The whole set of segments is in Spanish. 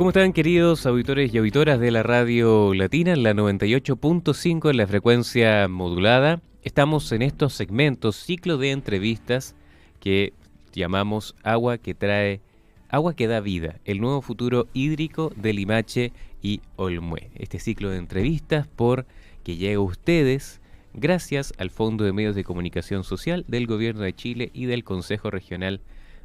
¿Cómo están, queridos auditores y auditoras de la Radio Latina, en la 98.5 en la frecuencia modulada? Estamos en estos segmentos, ciclo de entrevistas que llamamos Agua que da vida, el nuevo futuro hídrico de Limache y Olmué. Este ciclo de entrevistas que llega a ustedes gracias al Fondo de Medios de Comunicación Social del Gobierno de Chile y del Consejo Regional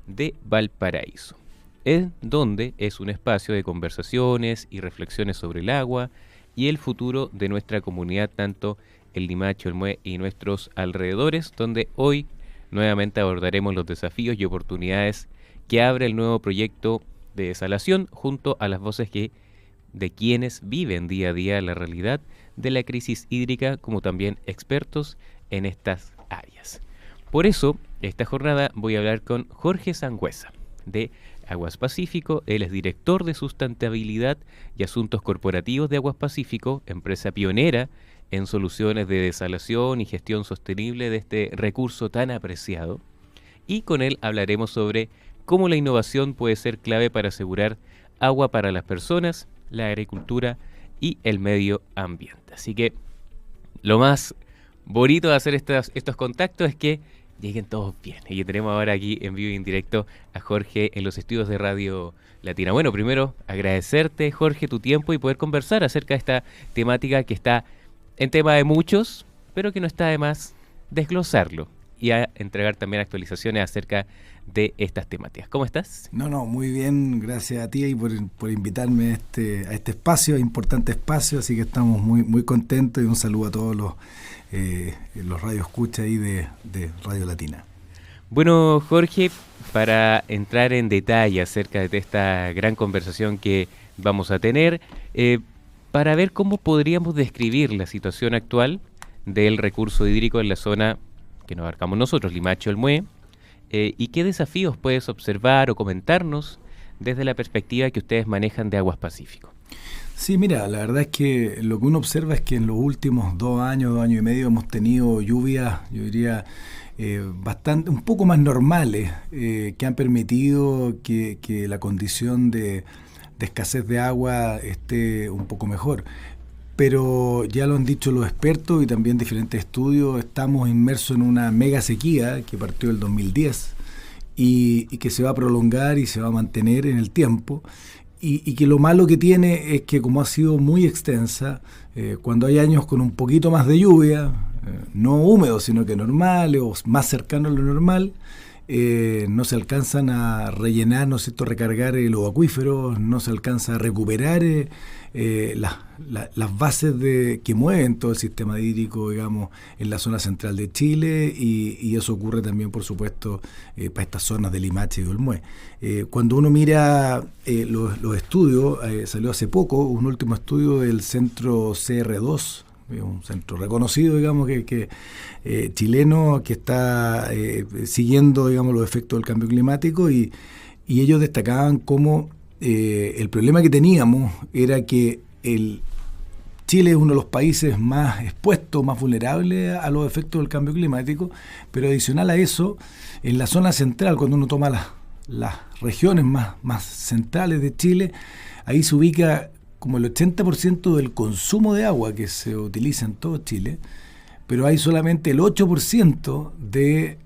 de Valparaíso, en donde es un espacio de conversaciones y reflexiones sobre el agua y el futuro de nuestra comunidad, tanto en Limache, Olmué y nuestros alrededores, donde hoy nuevamente abordaremos los desafíos y oportunidades que abre el nuevo proyecto de desalación junto a las voces de quienes viven día a día la realidad de la crisis hídrica, como también expertos en estas áreas. Por eso, esta jornada voy a hablar con Jorge Sangüesa, de Aguas Pacífico. Él es director de Sustentabilidad y Asuntos Corporativos de Aguas Pacífico, empresa pionera en soluciones de desalación y gestión sostenible de este recurso tan apreciado. Y con él hablaremos sobre cómo la innovación puede ser clave para asegurar agua para las personas, la agricultura y el medio ambiente. Así que lo más bonito de hacer estos contactos es que lleguen todos bien. Y tenemos ahora aquí en vivo y en directo a Jorge en los estudios de Radio Latina. Bueno, primero agradecerte, Jorge, tu tiempo y poder conversar acerca de esta temática que está en tema de muchos, pero que no está de más desglosarlo y a entregar también actualizaciones acerca de estas temáticas. ¿Cómo estás? No, muy bien, gracias a ti y por invitarme a este espacio, importante espacio, así que estamos muy contentos y un saludo a todos los radioescuchas ahí de Radio Latina. Bueno, Jorge, para entrar en detalle acerca de esta gran conversación que vamos a tener, para ver cómo podríamos describir la situación actual del recurso hídrico en la zona que nos abarcamos nosotros, Limache, Olmué, y qué desafíos puedes observar o comentarnos desde la perspectiva que ustedes manejan de Aguas Pacífico. Sí, mira, la verdad es que lo que uno observa es que en los últimos 2 años y medio hemos tenido lluvias, yo diría, un poco más normales, que han permitido que la condición de escasez de agua esté un poco mejor. Pero ya lo han dicho los expertos y también diferentes estudios, estamos inmersos en una mega sequía que partió del 2010 y que se va a prolongar y se va a mantener en el tiempo. Y que lo malo que tiene es que como ha sido muy extensa, cuando hay años con un poquito más de lluvia, no húmedo sino que normales o más cercano a lo normal, no se alcanzan a rellenar, ¿no es cierto?, recargar los acuíferos, no se alcanza a recuperar las bases que mueven todo el sistema hídrico, digamos, en la zona central de Chile, y eso ocurre también, por supuesto, para estas zonas de Limache y Olmué. Cuando uno mira los estudios, salió hace poco un último estudio del centro CR2, un centro reconocido, digamos, que chileno, que está siguiendo, digamos, los efectos del cambio climático, y ellos destacaban cómo el problema que teníamos era que Chile es uno de los países más expuestos, más vulnerables a los efectos del cambio climático, pero adicional a eso, en la zona central, cuando uno toma las regiones más centrales de Chile, ahí se ubica como el 80% del consumo de agua que se utiliza en todo Chile, pero hay solamente el 8% de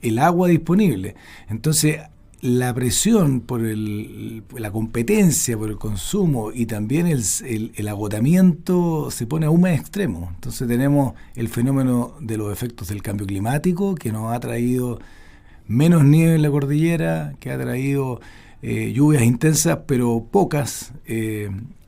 el agua disponible. Entonces, la presión por la competencia, por el consumo y también el agotamiento se pone aún más extremo. Entonces tenemos el fenómeno de los efectos del cambio climático, que nos ha traído menos nieve en la cordillera, que ha traído lluvias intensas pero pocas,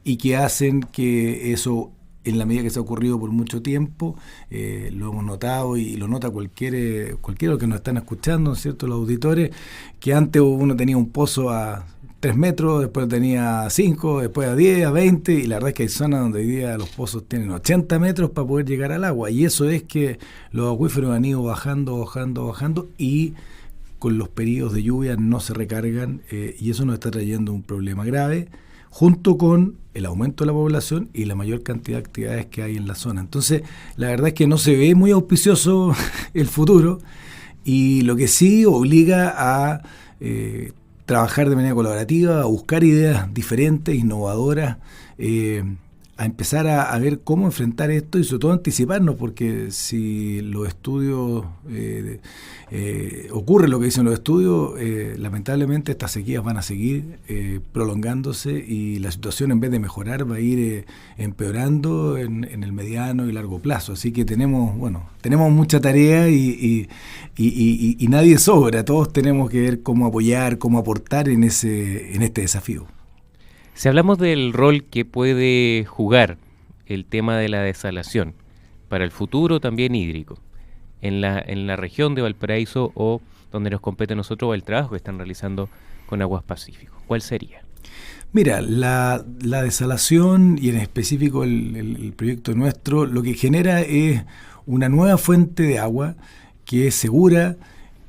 y que hacen que eso, en la medida que se ha ocurrido por mucho tiempo, lo hemos notado y lo nota cualquiera de los que nos están escuchando, ¿no es cierto?, los auditores, que antes uno tenía un pozo a 3 metros, después tenía 5, después a 10, a 20, y la verdad es que hay zonas donde hoy día los pozos tienen 80 metros para poder llegar al agua, y eso es que los acuíferos han ido bajando, y con los periodos de lluvia no se recargan, y eso nos está trayendo un problema grave, junto con el aumento de la población y la mayor cantidad de actividades que hay en la zona. Entonces, la verdad es que no se ve muy auspicioso el futuro, y lo que sí obliga a trabajar de manera colaborativa, a buscar ideas diferentes, innovadoras, a empezar a ver cómo enfrentar esto y sobre todo anticiparnos, porque si los estudios, ocurre lo que dicen los estudios, lamentablemente estas sequías van a seguir prolongándose y la situación en vez de mejorar va a ir empeorando en el mediano y largo plazo. Así que tenemos mucha tarea y nadie sobra, todos tenemos que ver cómo apoyar, cómo aportar en este desafío. Si hablamos del rol que puede jugar el tema de la desalación para el futuro también hídrico, en la región de Valparaíso o donde nos compete a nosotros o el trabajo que están realizando con Aguas Pacífico, ¿cuál sería? Mira, la desalación y en específico el proyecto nuestro lo que genera es una nueva fuente de agua que es segura,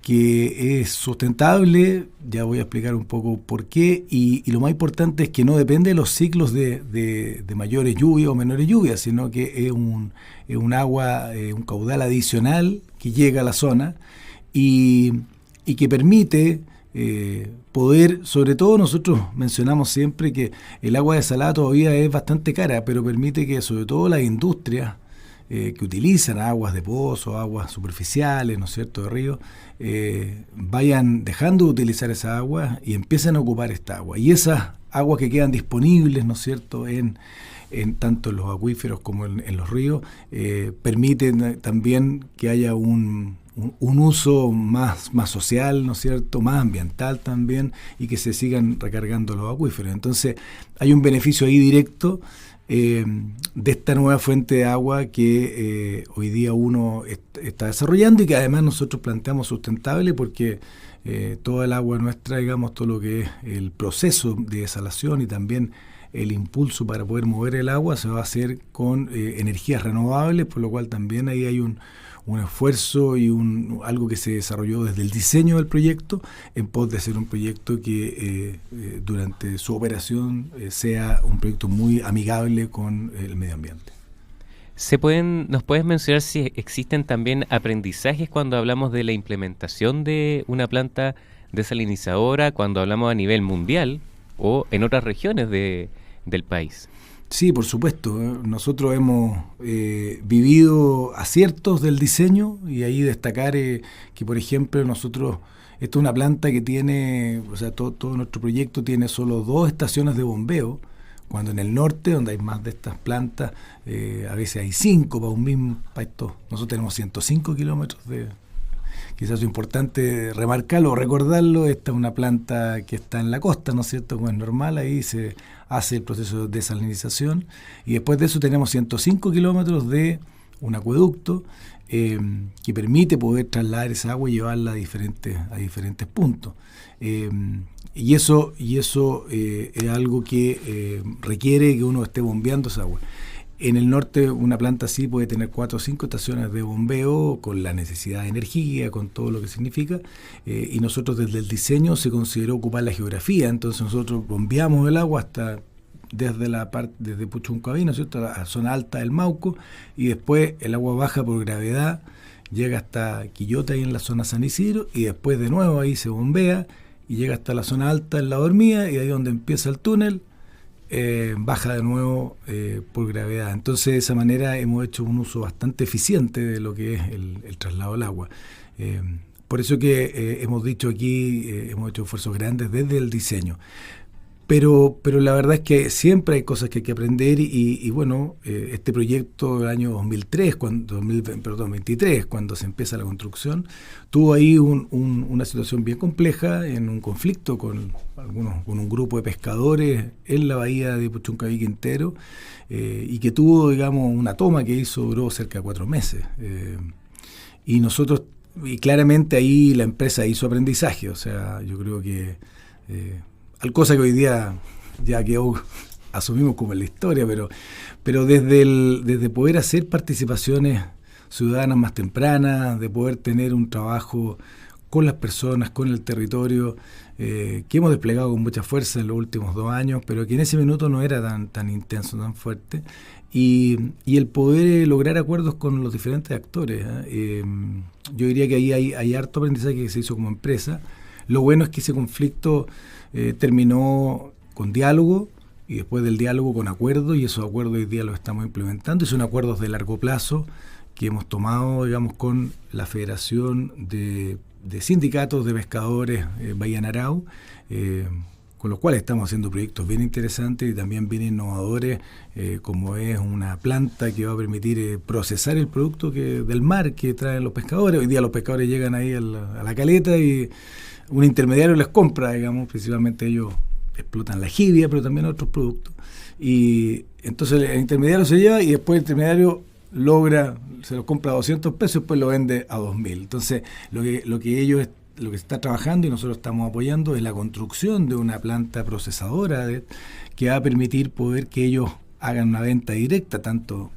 que es sustentable, ya voy a explicar un poco por qué, y lo más importante es que no depende de los ciclos de mayores lluvias o menores lluvias, sino que es un agua, un caudal adicional que llega a la zona y que permite poder, sobre todo nosotros mencionamos siempre que el agua desalada todavía es bastante cara, pero permite que sobre todo las industrias que utilizan aguas de pozo, aguas superficiales, ¿no es cierto?, de río, vayan dejando de utilizar esa agua y empiezan a ocupar esta agua. Y esas aguas que quedan disponibles, ¿no es cierto?, en tanto en los acuíferos como en los ríos, permiten también que haya un uso más social, ¿no es cierto?, más ambiental también, y que se sigan recargando los acuíferos. Entonces hay un beneficio ahí directo de esta nueva fuente de agua que hoy día uno está desarrollando y que además nosotros planteamos sustentable porque toda el agua nuestra, digamos, todo lo que es el proceso de desalación y también el impulso para poder mover el agua se va a hacer con energías renovables, por lo cual también ahí hay un esfuerzo y algo que se desarrolló desde el diseño del proyecto en pos de ser un proyecto que durante su operación sea un proyecto muy amigable con el medio ambiente. ¿Nos puedes mencionar si existen también aprendizajes cuando hablamos de la implementación de una planta desalinizadora, cuando hablamos a nivel mundial o en otras regiones del país? Sí, por supuesto. Nosotros hemos vivido aciertos del diseño y ahí destacar que, por ejemplo, nosotros, esta es una planta que tiene, o sea, todo nuestro proyecto tiene solo 2 estaciones de bombeo, cuando en el norte, donde hay más de estas plantas, a veces hay 5 para esto. Nosotros tenemos 105 kilómetros de... Quizás es importante remarcarlo o recordarlo, esta es una planta que está en la costa, ¿no es cierto? Como es normal, ahí se hace el proceso de desalinización y después de eso tenemos 105 kilómetros de un acueducto que permite poder trasladar esa agua y llevarla a diferentes puntos. Y eso es algo que requiere que uno esté bombeando esa agua. En el norte una planta así puede tener 4 o 5 estaciones de bombeo con la necesidad de energía, con todo lo que significa, y nosotros desde el diseño se consideró ocupar la geografía, entonces nosotros bombeamos el agua hasta desde Puchuncaví, ¿no es cierto?, a la zona alta del Mauco, y después el agua baja por gravedad, llega hasta Quillota ahí en la zona San Isidro, y después de nuevo ahí se bombea y llega hasta la zona alta en La Dormida, y ahí donde empieza el túnel, baja de nuevo por gravedad. Entonces de esa manera hemos hecho un uso bastante eficiente de lo que es el traslado del agua. Por eso que hemos dicho aquí, hemos hecho esfuerzos grandes desde el diseño. Pero la verdad es que siempre hay cosas que hay que aprender y bueno, este proyecto del año 2023, cuando se empieza la construcción, tuvo ahí una situación bien compleja en un conflicto con un grupo de pescadores en la bahía de Puchuncaví Quintero y que tuvo, digamos, una toma que duró cerca de 4 meses. Y nosotros, y claramente ahí la empresa hizo aprendizaje, o sea, yo creo que... cosa que hoy día ya quedó, asumimos como en la historia, pero desde poder hacer participaciones ciudadanas más tempranas, de poder tener un trabajo con las personas, con el territorio, que hemos desplegado con mucha fuerza en los últimos 2 años, pero que en ese minuto no era tan intenso, tan fuerte, y el poder lograr acuerdos con los diferentes actores. Yo diría que ahí hay harto aprendizaje que se hizo como empresa. Lo bueno es que ese conflicto terminó con diálogo, y después del diálogo con acuerdos, y esos acuerdos hoy día los estamos implementando, y son acuerdos de largo plazo que hemos tomado, digamos, con la Federación de Sindicatos de Pescadores Bahía Narao, con los cuales estamos haciendo proyectos bien interesantes y también bien innovadores, como es una planta que va a permitir procesar el producto del mar que traen los pescadores. Hoy día los pescadores llegan ahí a la caleta y un intermediario les compra, digamos, principalmente ellos explotan la jibia, pero también otros productos. Y entonces el intermediario se lleva y después el intermediario se los compra a 200 pesos y después lo vende a 2.000. Entonces lo que se está trabajando y nosotros estamos apoyando es la construcción de una planta procesadora que va a permitir poder que ellos hagan una venta directa, tanto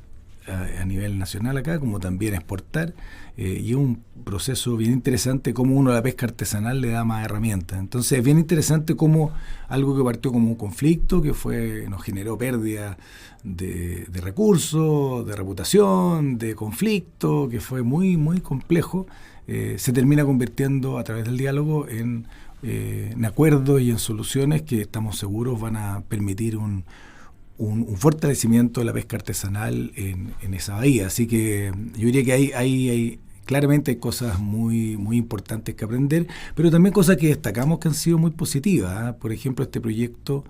a nivel nacional acá, como también exportar, y un proceso bien interesante como uno a la pesca artesanal le da más herramientas. Entonces es bien interesante como algo que partió como un conflicto, que nos generó pérdida de recursos, de reputación, de conflicto, que fue muy, muy complejo, se termina convirtiendo a través del diálogo en acuerdos y en soluciones que estamos seguros van a permitir un fortalecimiento de la pesca artesanal en esa bahía. Así que yo diría que hay claramente hay cosas muy, muy importantes que aprender, pero también cosas que destacamos que han sido muy positivas. Por ejemplo, este proyecto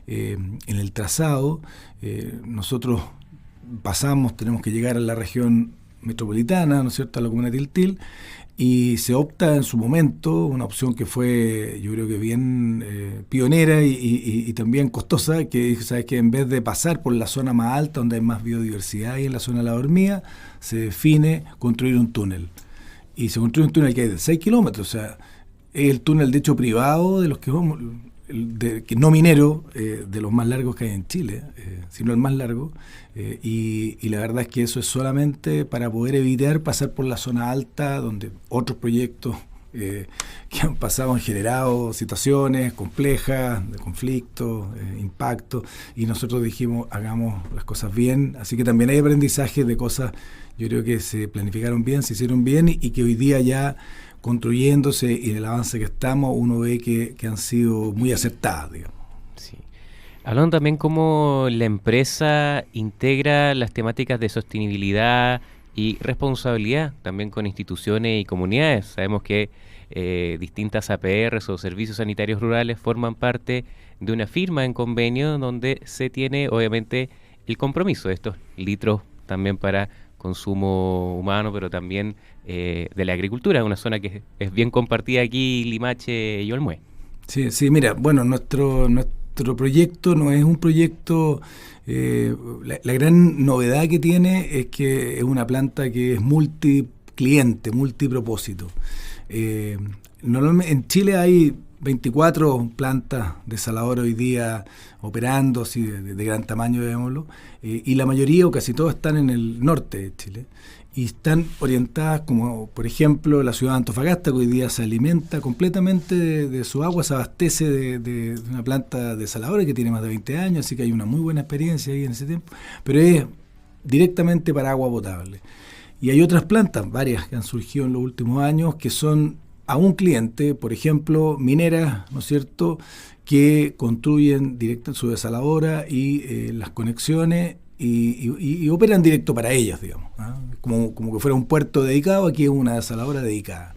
en el trazado, nosotros tenemos que llegar a la región metropolitana, ¿no es cierto?, a la comuna de Tiltil, y se opta en su momento, una opción que fue, yo creo que bien pionera y también costosa, que sabes que en vez de pasar por la zona más alta, donde hay más biodiversidad y en la zona de la Dormida, se define construir un túnel. Y se construye un túnel que hay de 6 kilómetros, o sea, es el túnel de hecho privado de los que vamos, que no minero, de los más largos que hay en Chile, sino el más largo, y la verdad es que eso es solamente para poder evitar pasar por la zona alta, donde otros proyectos que han pasado han generado situaciones complejas, de conflicto, impacto, y nosotros dijimos, hagamos las cosas bien. Así que también hay aprendizaje de cosas, yo creo que se planificaron bien, se hicieron bien, y que hoy día ya construyéndose y en el avance que estamos, uno ve que han sido muy acertadas, digamos. Sí. Hablando también cómo la empresa integra las temáticas de sostenibilidad y responsabilidad también con instituciones y comunidades. Sabemos que distintas APRs o servicios sanitarios rurales forman parte de una firma en convenio donde se tiene obviamente el compromiso de estos litros también para consumo humano, pero también de la agricultura, una zona que es bien compartida aquí, Limache y Olmué. Sí, mira, bueno, nuestro proyecto no es un proyecto, la gran novedad que tiene es que es una planta que es multicliente, multipropósito. Normalmente en Chile hay 24 plantas desaladoras hoy día operando, así de gran tamaño, digámoslo, y la mayoría o casi todas están en el norte de Chile y están orientadas, como por ejemplo la ciudad de Antofagasta, que hoy día se alimenta completamente de su agua, se abastece de una planta desaladora que tiene más de 20 años, así que hay una muy buena experiencia ahí en ese tiempo, pero es directamente para agua potable. Y hay otras plantas, varias que han surgido en los últimos años, que son a un cliente, por ejemplo, mineras, ¿no es cierto?, que construyen directo su desaladora y las conexiones y operan directo para ellas, digamos, ¿no? Como que fuera un puerto dedicado, aquí es una desaladora dedicada.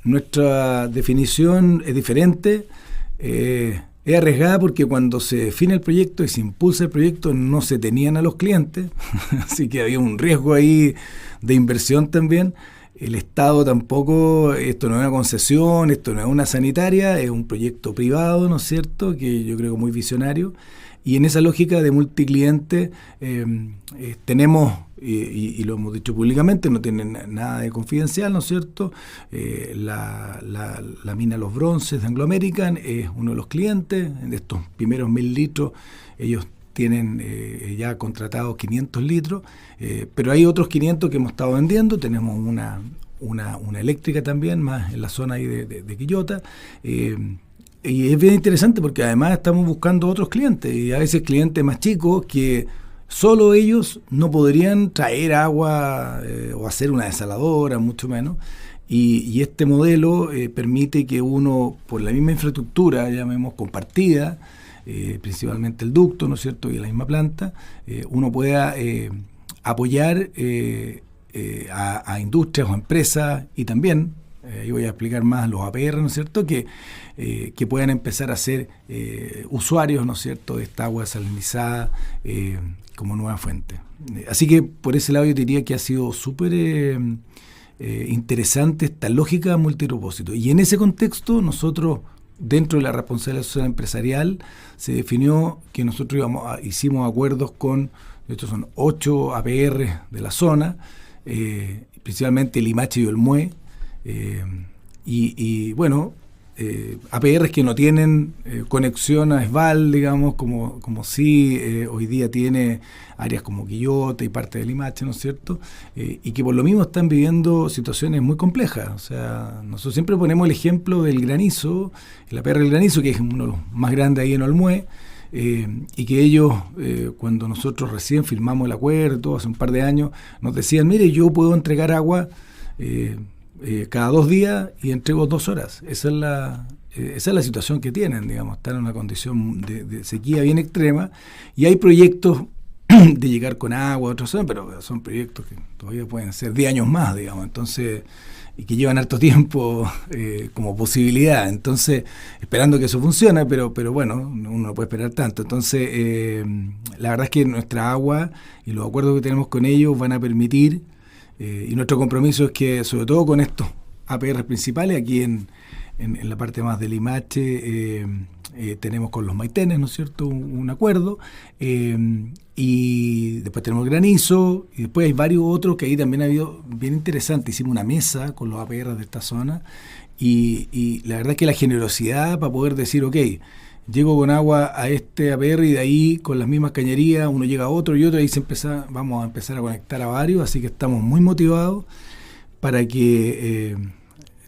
Nuestra definición es diferente, es arriesgada porque cuando se define el proyecto y se impulsa el proyecto no se tenían a los clientes, así que había un riesgo ahí de inversión también. El Estado tampoco, esto no es una concesión, esto no es una sanitaria, es un proyecto privado, ¿no es cierto?, que yo creo muy visionario. Y en esa lógica de multicliente tenemos, y lo hemos dicho públicamente, no tiene nada de confidencial, ¿no es cierto?, la mina Los Bronces de Anglo American es uno de los clientes. De estos primeros 1.000 litros, ellos tienen ya contratados 500 litros, pero hay otros 500 que hemos estado vendiendo. Tenemos una eléctrica también, más en la zona ahí de Quillota, y es bien interesante porque además estamos buscando otros clientes, y a veces clientes más chicos que Solo ellos no podrían traer agua o hacer una desaladora, mucho menos. Y este modelo permite que uno, por la misma infraestructura, llamemos compartida, principalmente el ducto, ¿no es cierto?, y la misma planta, uno pueda apoyar a industrias o empresas y también, ahí voy a explicar más, los APR, ¿no es cierto?, que puedan empezar a ser usuarios, ¿no es cierto?, de esta agua desalinizada como nueva fuente. Así que por ese lado yo diría que ha sido súper interesante esta lógica multipropósito. Y en ese contexto nosotros, dentro de la responsabilidad social empresarial, se definió que nosotros hicimos acuerdos con, de hecho son 8 APR de la zona, principalmente Limache y Olmué, y bueno, APRs que no tienen conexión a ESVAL, digamos, como sí hoy día tiene áreas como Quillota y parte de Limache, ¿no es cierto? Y que por lo mismo están viviendo situaciones muy complejas. O sea, nosotros siempre ponemos el ejemplo del granizo, el APR del granizo, que es uno de los más grandes ahí en Olmué, y que ellos, cuando nosotros recién firmamos el acuerdo, hace un par de años, nos decían, mire, yo puedo entregar agua cada 2 días y entrego 2 horas. Esa es la situación que tienen, digamos, están en una condición de sequía bien extrema, y hay proyectos de llegar con agua a otras zonas, pero son proyectos que todavía pueden ser 10 años más, digamos, entonces, y que llevan harto tiempo como posibilidad, entonces, esperando que eso funcione, pero bueno, uno no puede esperar tanto. Entonces, la verdad es que nuestra agua y los acuerdos que tenemos con ellos van a permitir, y nuestro compromiso es que, sobre todo con estos APR principales, aquí en la parte más de Limache, tenemos con los maitenes, ¿no es cierto?, un acuerdo, y después tenemos el granizo, y después hay varios otros que ahí también ha habido bien interesante. Hicimos una mesa con los APR de esta zona, y la verdad es que la generosidad para poder decir, ok, llego con agua a este APR y de ahí con las mismas cañerías uno llega a otro y otro, y ahí vamos a empezar a conectar a varios, así que estamos muy motivados para que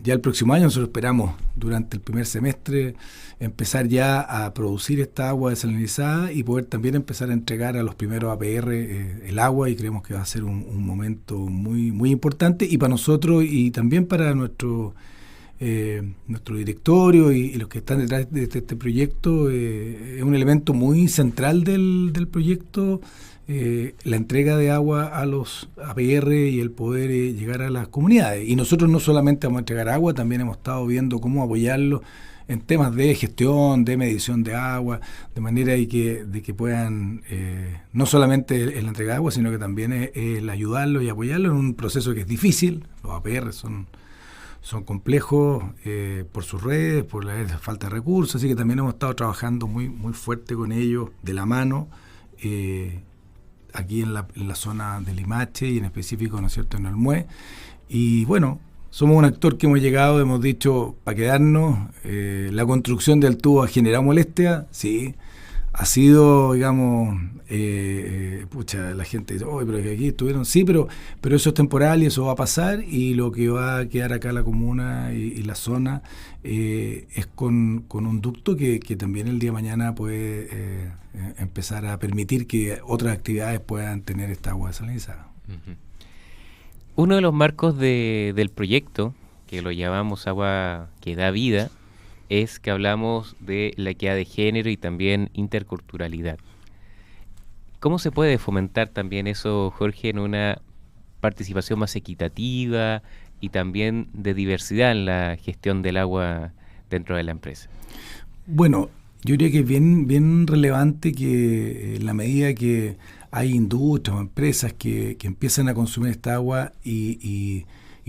ya el próximo año, nosotros esperamos durante el primer semestre empezar ya a producir esta agua desalinizada y poder también empezar a entregar a los primeros APR el agua, y creemos que va a ser un momento muy, muy importante, y para nosotros y también para nuestro directorio y los que están detrás de este proyecto. Es un elemento muy central del proyecto, la entrega de agua a los APR y el poder llegar a las comunidades. Y nosotros no solamente vamos a entregar agua, también hemos estado viendo cómo apoyarlos en temas de gestión, de medición de agua, de manera de que puedan, no solamente la entrega de agua, sino que también el ayudarlos y apoyarlos en un proceso que es difícil. Los APR son complejos por sus redes, por la falta de recursos, así que también hemos estado trabajando muy, muy fuerte con ellos, de la mano, aquí en la zona de Limache y en específico, ¿no es cierto?, en Olmué. Y bueno, somos un actor que hemos llegado, hemos dicho, para quedarnos. La construcción del tubo ha generado molestia, sí. Ha sido, digamos, la gente dice, pero que aquí estuvieron, sí, pero eso es temporal y eso va a pasar, y lo que va a quedar acá la comuna y la zona es con un ducto que también el día de mañana puede empezar a permitir que otras actividades puedan tener esta agua desalinizada. Uh-huh. Uno de los marcos del proyecto, que lo llamamos agua que da vida, es que hablamos de la equidad de género y también interculturalidad. ¿Cómo se puede fomentar también eso, Jorge, en una participación más equitativa y también de diversidad en la gestión del agua dentro de la empresa? Bueno, yo diría que es bien relevante que en la medida que hay industrias o empresas que empiezan a consumir esta agua y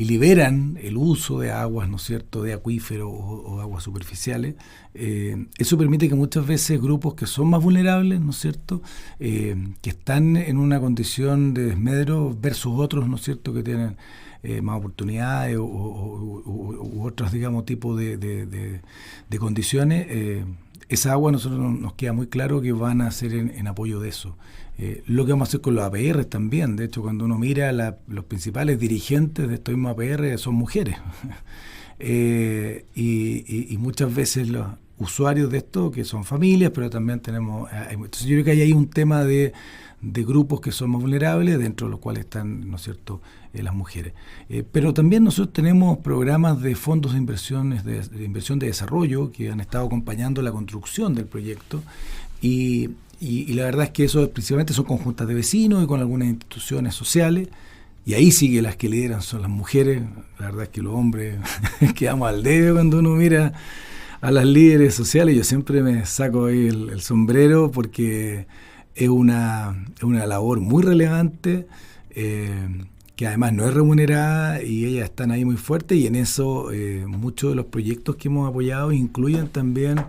liberan el uso de aguas, ¿no es cierto?, de acuíferos o aguas superficiales, eso permite que muchas veces grupos que son más vulnerables, ¿no es cierto?, que están en una condición de desmedro versus otros, ¿no es cierto?, que tienen más oportunidades u otros, digamos, tipos de condiciones, esa agua a nosotros nos queda muy claro que van a ser en apoyo de eso. Lo que vamos a hacer con los APR también. De hecho, cuando uno mira los principales dirigentes de estos mismos APR son mujeres. Y muchas veces usuarios de esto, que son familias, pero también tenemos... entonces yo creo que hay un tema de grupos que son más vulnerables, dentro de los cuales están, ¿no es cierto?, las mujeres. Pero también nosotros tenemos programas de fondos de inversión de desarrollo que han estado acompañando la construcción del proyecto, y la verdad es que eso principalmente son conjuntas de vecinos y con algunas instituciones sociales, y ahí sí que las que lideran son las mujeres. La verdad es que los hombres quedamos al debe cuando uno mira a las líderes sociales. Yo siempre me saco ahí el sombrero, porque es una labor muy relevante, que además no es remunerada, y ellas están ahí muy fuertes, y en eso muchos de los proyectos que hemos apoyado incluyen también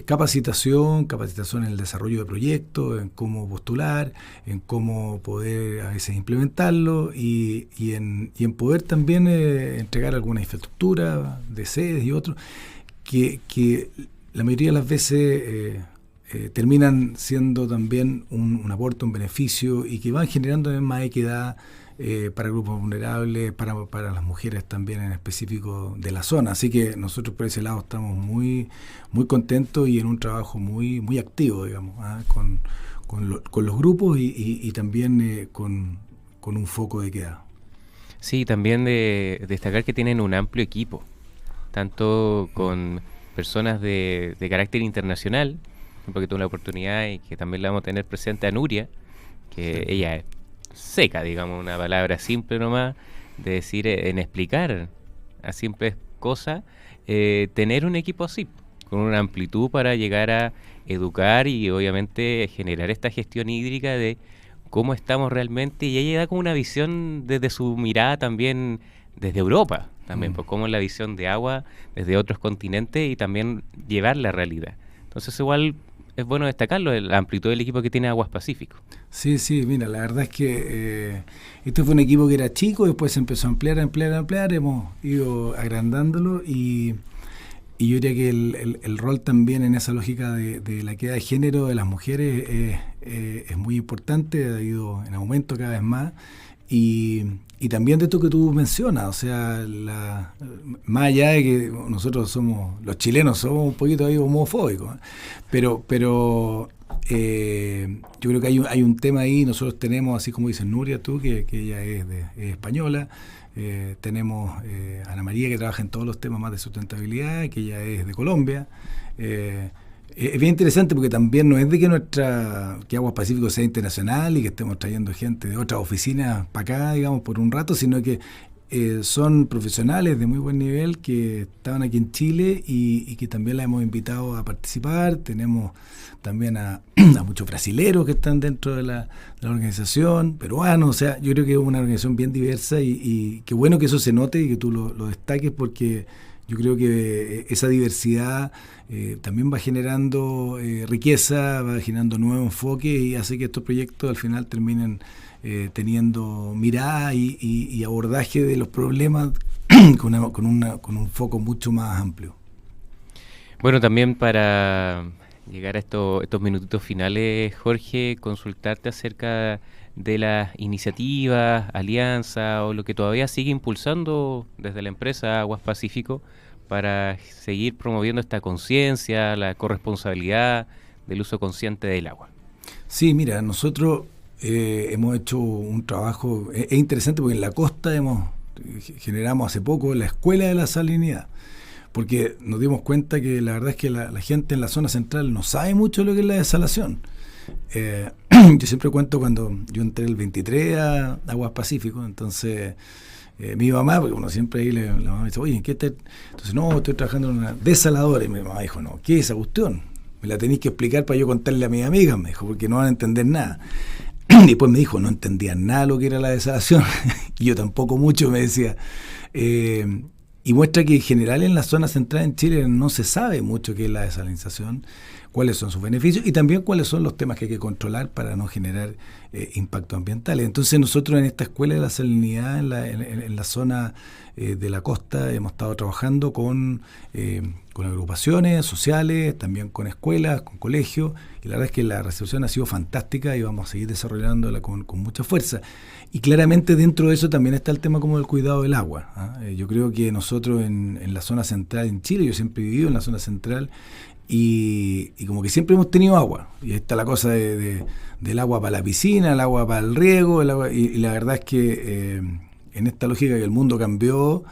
capacitación en el desarrollo de proyectos, en cómo postular, en cómo poder a veces implementarlo, y en poder también entregar alguna infraestructura de sedes y otros, que la mayoría de las veces terminan siendo también un aporte, un beneficio, y que van generando más equidad para grupos vulnerables, para las mujeres también en específico de la zona. Así que nosotros por ese lado estamos muy, muy contentos y en un trabajo muy, muy activo, digamos, con los grupos y también con un foco de equidad. Sí, también de destacar que tienen un amplio equipo, tanto con personas de carácter internacional, porque tuve la oportunidad, y que también la vamos a tener presente, a Nuria, que ella es seca, digamos, una palabra simple nomás, de decir, en explicar a simples cosas, tener un equipo así, con una amplitud para llegar a educar y obviamente generar esta gestión hídrica de cómo estamos realmente, y ella da como una visión desde su mirada también, desde Europa, también, pues cómo es la visión de agua desde otros continentes, y también llevar la realidad. Entonces igual es bueno destacarlo, la amplitud del equipo que tiene Aguas Pacífico. Sí, mira, la verdad es que este fue un equipo que era chico, después se empezó a ampliar, hemos ido agrandándolo, y yo diría que el rol también en esa lógica de la equidad de género de las mujeres es muy importante, ha ido en aumento cada vez más, y también de esto que tú mencionas, o sea, más allá de que nosotros los chilenos somos un poquito ahí homofóbicos, pero yo creo que hay un tema ahí. Nosotros tenemos, así como dice Nuria, tú, que ella es española, tenemos Ana María, que trabaja en todos los temas más de sustentabilidad, que ella es de Colombia. Es bien interesante, porque también no es de que Aguas Pacífico sea internacional y que estemos trayendo gente de otras oficinas para acá, digamos, por un rato, sino que son profesionales de muy buen nivel que estaban aquí en Chile, y que también la hemos invitado a participar. Tenemos también a muchos brasileros que están dentro de la organización, peruanos. O sea, yo creo que es una organización bien diversa, y qué bueno que eso se note y que tú lo destaques, porque yo creo que esa diversidad también va generando riqueza, va generando nuevo enfoque, y hace que estos proyectos al final terminen teniendo mirada y abordaje de los problemas con un foco mucho más amplio. Bueno, también para llegar a estos minutitos finales, Jorge, consultarte acerca de las iniciativas, alianzas, o lo que todavía sigue impulsando desde la empresa Aguas Pacífico para seguir promoviendo esta conciencia, la corresponsabilidad del uso consciente del agua. Sí, mira, nosotros hemos hecho un trabajo, es interesante, porque en la costa generamos hace poco la Escuela de la Salinidad, porque nos dimos cuenta que la verdad es que la gente en la zona central no sabe mucho lo que es la desalación. Yo siempre cuento cuando yo entré el 23 a Aguas Pacífico, entonces mi mamá, porque uno siempre ahí la mamá me dice, oye, ¿en qué estás? Entonces, no, estoy trabajando en una desaladora, y mi mamá dijo, no, ¿qué es esa cuestión? Me la tenéis que explicar para yo contarle a mis amigas, me dijo, porque no van a entender nada. Y después me dijo, no entendían nada lo que era la desalación, y yo tampoco mucho, me decía. Y muestra que en general en la zona central en Chile no se sabe mucho qué es la desalinización, cuáles son sus beneficios, y también cuáles son los temas que hay que controlar para no generar impactos ambientales. Entonces nosotros en esta Escuela de la Salinidad en la zona de la costa hemos estado trabajando con agrupaciones sociales, también con escuelas, con colegios, y la verdad es que la recepción ha sido fantástica, y vamos a seguir desarrollándola con mucha fuerza. Y claramente dentro de eso también está el tema como del cuidado del agua. Yo creo que nosotros en la zona central en Chile, yo siempre he vivido en la zona central, y como que siempre hemos tenido agua. Y ahí está la cosa del agua para la piscina, el agua para el riego, y la verdad es que en esta lógica que el mundo cambió,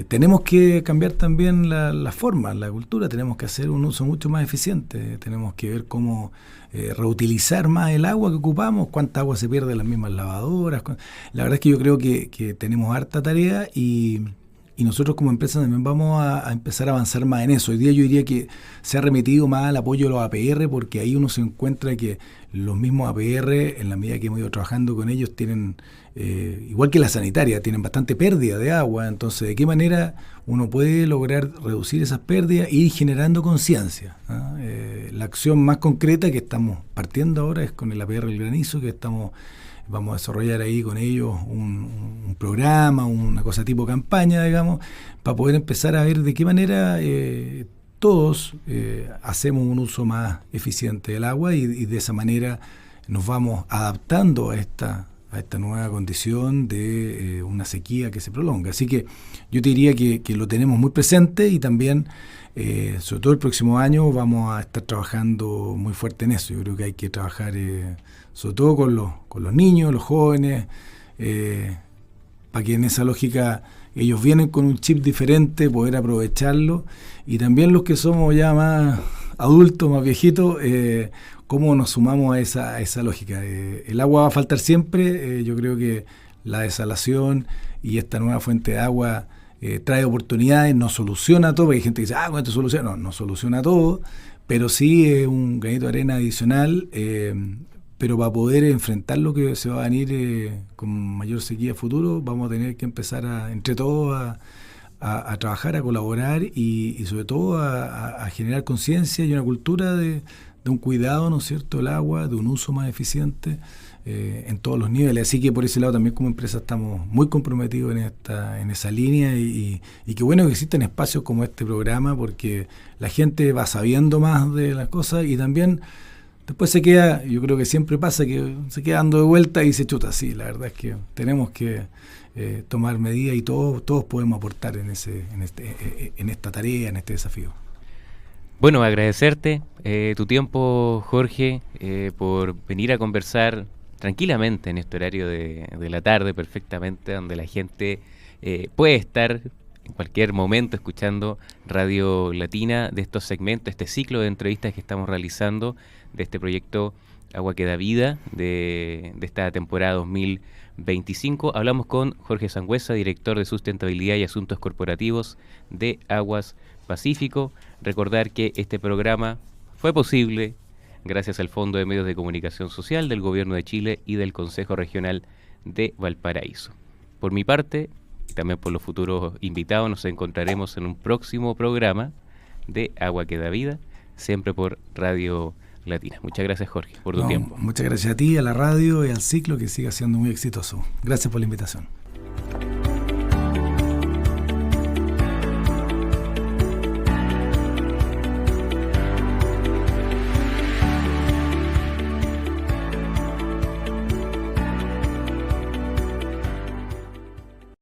tenemos que cambiar también la forma, la cultura, tenemos que hacer un uso mucho más eficiente, tenemos que ver cómo reutilizar más el agua que ocupamos, cuánta agua se pierde en las mismas lavadoras. La verdad es que yo creo que tenemos harta tarea y nosotros como empresa también vamos a empezar a avanzar más en eso. Hoy día yo diría que se ha remitido más al apoyo de los APR, porque ahí uno se encuentra que los mismos APR, en la medida que hemos ido trabajando con ellos, tienen, igual que la sanitaria, tienen bastante pérdida de agua. Entonces, ¿de qué manera uno puede lograr reducir esas pérdidas y ir generando conciencia? La acción más concreta que estamos partiendo ahora es con el APR El Granizo, que vamos a desarrollar ahí con ellos un programa, una cosa tipo campaña, digamos, para poder empezar a ver de qué manera todos hacemos un uso más eficiente del agua y de esa manera nos vamos adaptando a esta nueva condición de una sequía que se prolonga. Así que yo te diría que lo tenemos muy presente y también, sobre todo el próximo año, vamos a estar trabajando muy fuerte en eso. Yo creo que hay que trabajar sobre todo con los niños, los jóvenes, para que en esa lógica ellos vienen con un chip diferente, poder aprovecharlo, y también los que somos ya más adultos, más viejitos, cómo nos sumamos a esa lógica. El agua va a faltar siempre, yo creo que la desalación y esta nueva fuente de agua trae oportunidades, no soluciona todo, porque hay gente que dice, con esto soluciona, no soluciona todo, pero sí es un granito de arena adicional, pero para poder enfrentar lo que se va a venir con mayor sequía futuro, vamos a tener que empezar entre todos a trabajar, a colaborar y sobre todo a generar conciencia y una cultura de un cuidado, ¿no es cierto?, del agua, de un uso más eficiente en todos los niveles. Así que por ese lado también como empresa estamos muy comprometidos en esa línea y qué bueno que existen espacios como este programa, porque la gente va sabiendo más de las cosas y también después se queda, yo creo que siempre pasa que se queda dando de vuelta y se chuta. Sí, la verdad es que tenemos que tomar medidas y todos podemos aportar en esta tarea, en este desafío. Bueno, agradecerte tu tiempo, Jorge, por venir a conversar tranquilamente en este horario de la tarde, perfectamente, donde la gente puede estar en cualquier momento escuchando Radio Latina, de estos segmentos, este ciclo de entrevistas que estamos realizando, de este proyecto Agua que da Vida, de esta temporada 2025. Hablamos con Jorge Sangüesa, director de Sustentabilidad y Asuntos Corporativos de Aguas Pacífico. Recordar que este programa fue posible gracias al Fondo de Medios de Comunicación Social del Gobierno de Chile y del Consejo Regional de Valparaíso. Por mi parte, y también por los futuros invitados, nos encontraremos en un próximo programa de Agua que da Vida, siempre por Radio Latina. Muchas gracias, Jorge, por tu tiempo. Muchas gracias a ti, a la radio y al ciclo, que siga siendo muy exitoso. Gracias por la invitación.